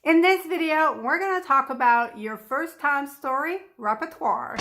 In this video, we're going to talk about your first time story repertoire.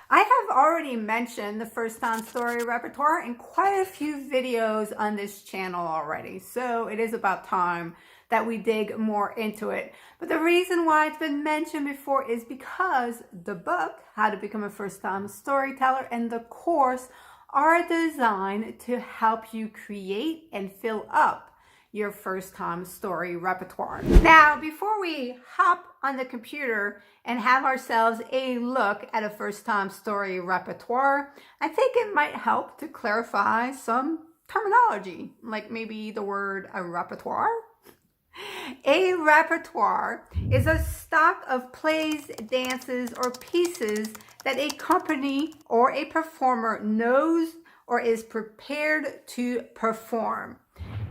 I have already mentioned the first time story repertoire in quite a few videos on this channel already, so it is about time that we dig more into it. But the reason why it's been mentioned before is because the book, How to Become a First-Time Storyteller, and the course are designed to help you create and fill up your first-time story repertoire. Now, before we hop on the computer and have ourselves a look at a first-time story repertoire, I think it might help to clarify some terminology, like maybe the word a repertoire. A repertoire is a stock of plays, dances, or pieces that a company or a performer knows or is prepared to perform.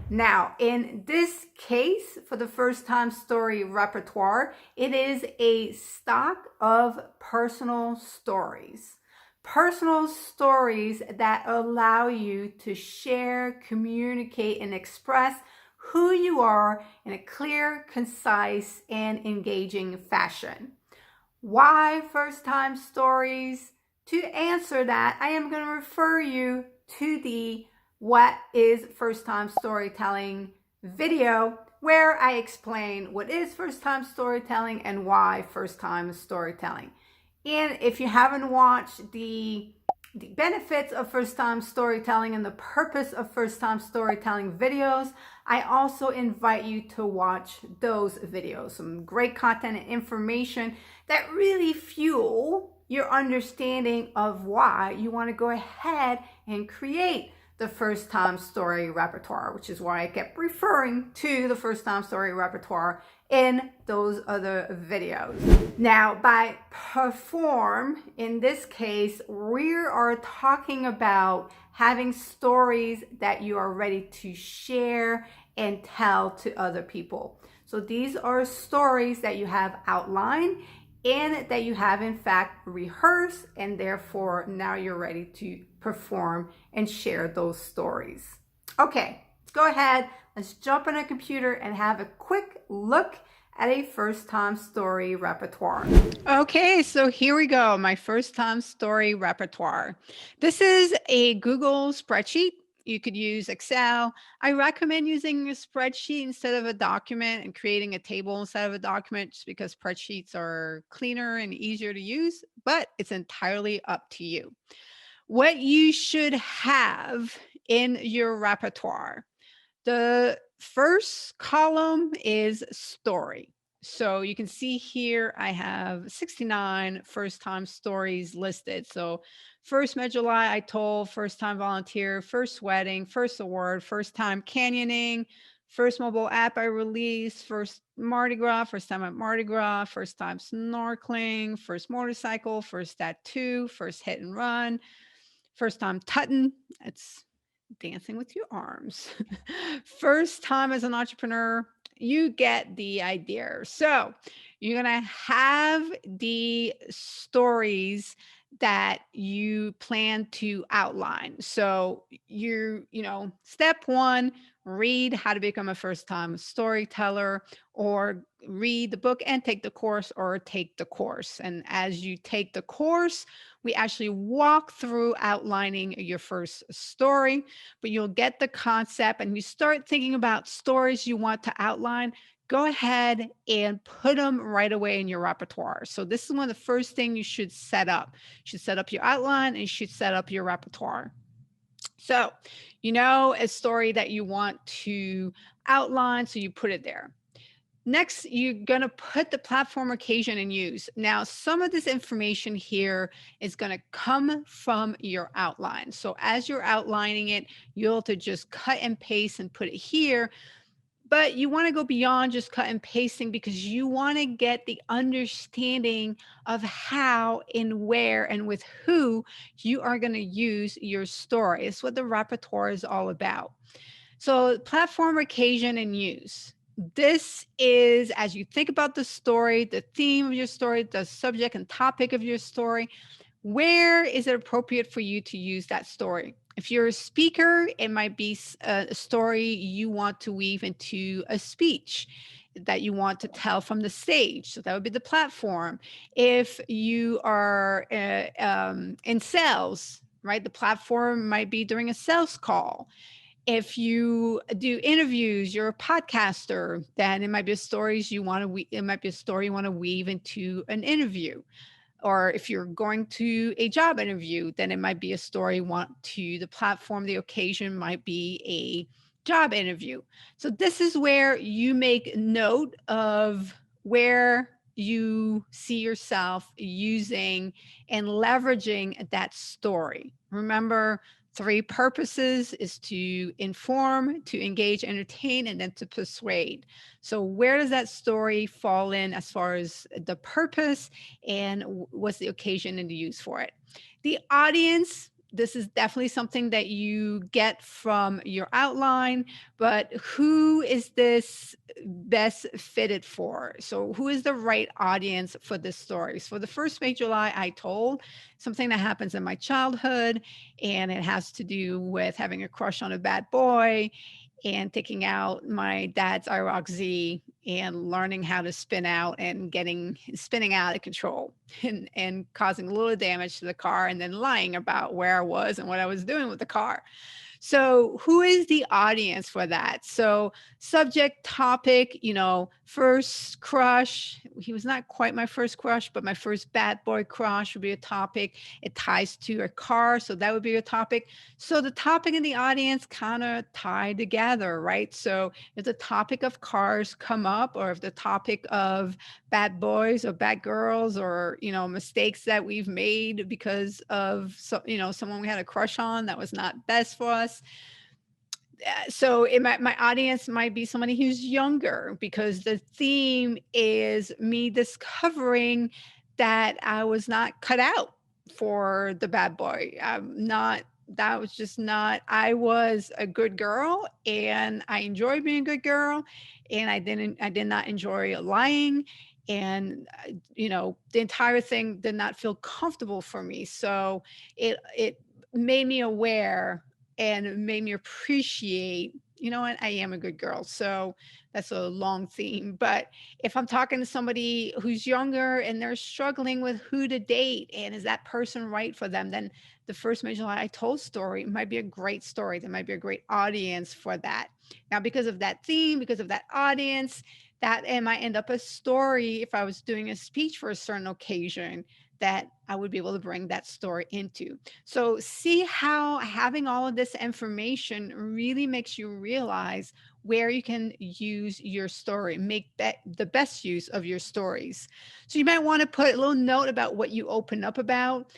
Now, in this case, for the first time story repertoire, it is a stock of personal stories. Personal stories that allow you to share, communicate, and express who you are in a clear, concise, and engaging fashion. Why first-time stories? To answer that, I am going to refer you to the What is First-Time Storytelling video, where I explain what is first-time storytelling and why first-time storytelling. And if you haven't watched the benefits of first-time storytelling and the purpose of first-time storytelling videos, I also invite you to watch those videos. Some great content and information that really fuel your understanding of why you want to go ahead and create the first-time story repertoire, which is why I kept referring to the first-time story repertoire in those other videos. Now, by perform, in this case, we are talking about having stories that you are ready to share and tell to other people. So these are stories that you have outlined and that you have in fact rehearsed, and therefore now you're ready to perform and share those stories. Okay, let's go ahead. Let's jump on a computer and have a quick look at a first-time story repertoire. Okay, so here we go, my first-time story repertoire. This is a Google spreadsheet. You could use Excel. I recommend using a spreadsheet instead of a document and creating a table instead of a document, just because spreadsheets are cleaner and easier to use, but it's entirely up to you. What you should have in your repertoire. The first column is story. So you can see here I have 69 first-time stories listed. So first Med July I told, first time volunteer, first wedding, first award, first time canyoning, first mobile app I released, first Mardi Gras, first time at Mardi Gras, first time snorkeling, first motorcycle, first tattoo, first hit and run, first time tutting. It's dancing with your arms. First time as an entrepreneur, you get the idea. So you're going to have the stories that you plan to outline. So step one, read How to Become a First-Time Storyteller, or read the book and take the course, or take the course. And as you take the course, we actually walk through outlining your first story, but you'll get the concept and you start thinking about stories you want to outline. Go ahead and put them right away in your repertoire. So this is one of the first things you should set up. You should set up your outline and you should set up your repertoire. So, a story that you want to outline, so you put it there. Next, you're going to put the platform, occasion, and use. Now, some of this information here is going to come from your outline. So as you're outlining it, you'll have to just cut and paste and put it here. But you want to go beyond just cut and pasting, because you want to get the understanding of how and where and with who you are going to use your story. It's what the repertoire is all about. So platform, occasion, and use. This is, as you think about the story, the theme of your story, the subject and topic of your story, where is it appropriate for you to use that story? If you're a speaker, it might be a story you want to weave into a speech that you want to tell from the stage. So that would be the platform. If you are in sales, right, the platform might be during a sales call. If you do interviews, you're a podcaster, then it might be stories you want to, it might be a story you want to weave into an interview. Or if you're going to a job interview, then it might be a story want to the platform, the occasion might be a job interview. So this is where you make note of where you see yourself using and leveraging that story. Remember, three purposes is to inform, to engage, entertain, and then to persuade. So where does that story fall in as far as the purpose and what's the occasion and the use for it? The audience, this is definitely something that you get from your outline, but who is this best fitted for? So, who is the right audience for this story? So, the first Make July, I told something that happens in my childhood, and it has to do with having a crush on a bad boy and taking out my dad's IROC Z and learning how to spin out and getting spinning out of control and causing a little damage to the car and then lying about where I was and what I was doing with the car. So, who is the audience for that? So, subject, topic, first crush. He was not quite my first crush, but my first bad boy crush would be a topic. It ties to a car, so that would be a topic. So, the topic and the audience kind of tie together, right? So, if the topic of cars come up, or if the topic of bad boys or bad girls, or mistakes that we've made because of someone we had a crush on that was not best for us. So my audience might be somebody who's younger, because the theme is me discovering that I was not cut out for the bad boy. I'm not, that was just not, I was a good girl and I enjoyed being a good girl, and I did not enjoy lying, and the entire thing did not feel comfortable for me. So it made me aware and made me appreciate, what, I am a good girl. So that's a long theme. But if I'm talking to somebody who's younger and they're struggling with who to date and is that person right for them, then the first Major I Told story might be a great story. There might be a great audience for that. Now, because of that theme, because of that audience, that it might end up a story if I was doing a speech for a certain occasion that I would be able to bring that story into. So, see how having all of this information really makes you realize where you can use your story, make the best use of your stories. So, you might want to put a little note about what you open up about,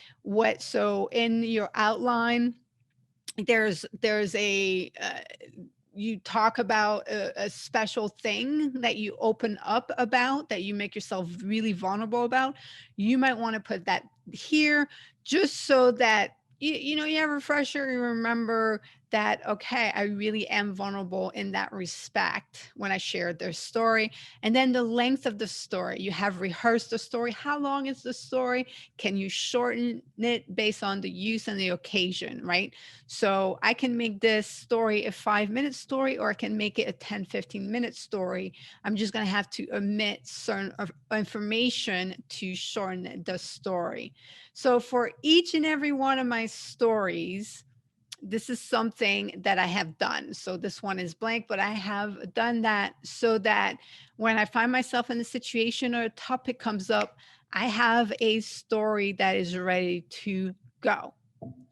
so in your outline, there's a you talk about a special thing that you open up about, that you make yourself really vulnerable about. You might want to put that here, just so that you have a refresher, you remember that, okay, I really am vulnerable in that respect when I shared their story. And then the length of the story, you have rehearsed the story. How long is the story? Can you shorten it based on the use and the occasion, right? So I can make this story a 5-minute story, or I can make it a 10-15-minute story. I'm just going to have to omit certain information to shorten the story. So for each and every one of my stories, this is something that I have done. So this one is blank, but I have done that so that when I find myself in a situation or a topic comes up, I have a story that is ready to go.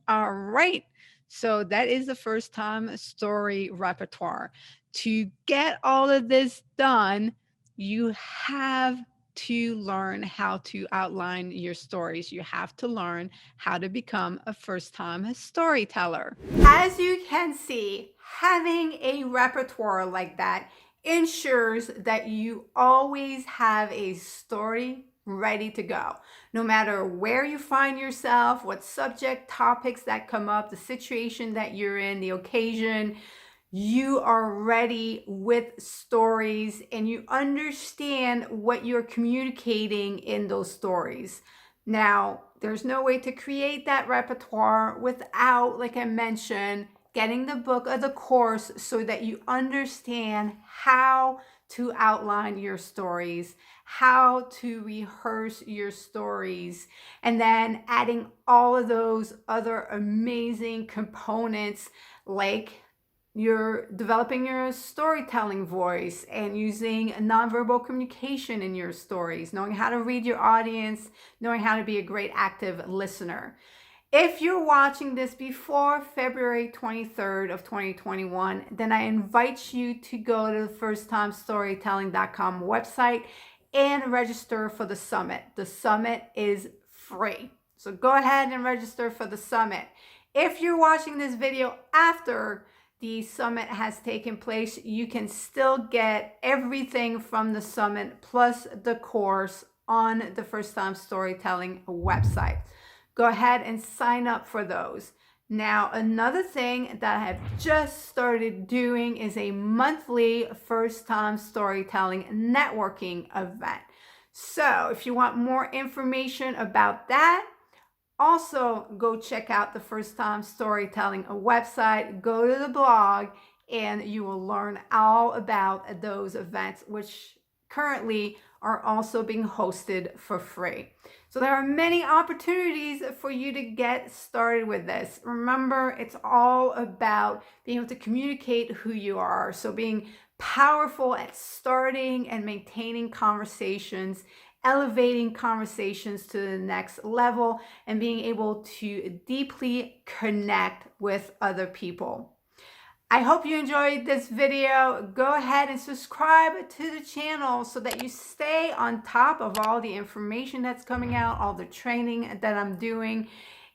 All right. So that is the first time story repertoire. To get all of this done, you have to learn how to outline your stories. You have to learn how to become a first time storyteller. As you can see, having a repertoire like that ensures that you always have a story ready to go. No matter where you find yourself, what subject topics that come up, the situation that you're in, the occasion, you are ready with stories and you understand what you're communicating in those stories. Now, there's no way to create that repertoire without, like I mentioned, getting the book or the course so that you understand how to outline your stories, how to rehearse your stories, and then adding all of those other amazing components like you're developing your storytelling voice and using nonverbal communication in your stories, knowing how to read your audience, knowing how to be a great active listener. If you're watching this before February 23rd of 2021, then I invite you to go to the firsttimestorytelling.com website and register for the summit. The summit is free. So go ahead and register for the summit. If you're watching this video after the summit has taken place, you can still get everything from the summit plus the course on the First Time Storytelling website. Go ahead and sign up for those. Now, another thing that I have just started doing is a monthly First Time Storytelling networking event. So if you want more information about that, also go check out the First Time Storytelling website, go to the blog, and you will learn all about those events, which currently are also being hosted for free. So there are many opportunities for you to get started with this. Remember, it's all about being able to communicate who you are. So being powerful at starting and maintaining conversations, elevating conversations to the next level, and being able to deeply connect with other people. I hope you enjoyed this video. Go ahead and subscribe to the channel so that you stay on top of all the information that's coming out, all the training that I'm doing.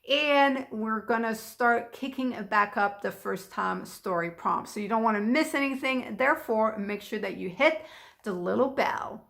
And we're gonna start kicking back up the first time story prompt. So you don't wanna miss anything. Therefore, make sure that you hit the little bell.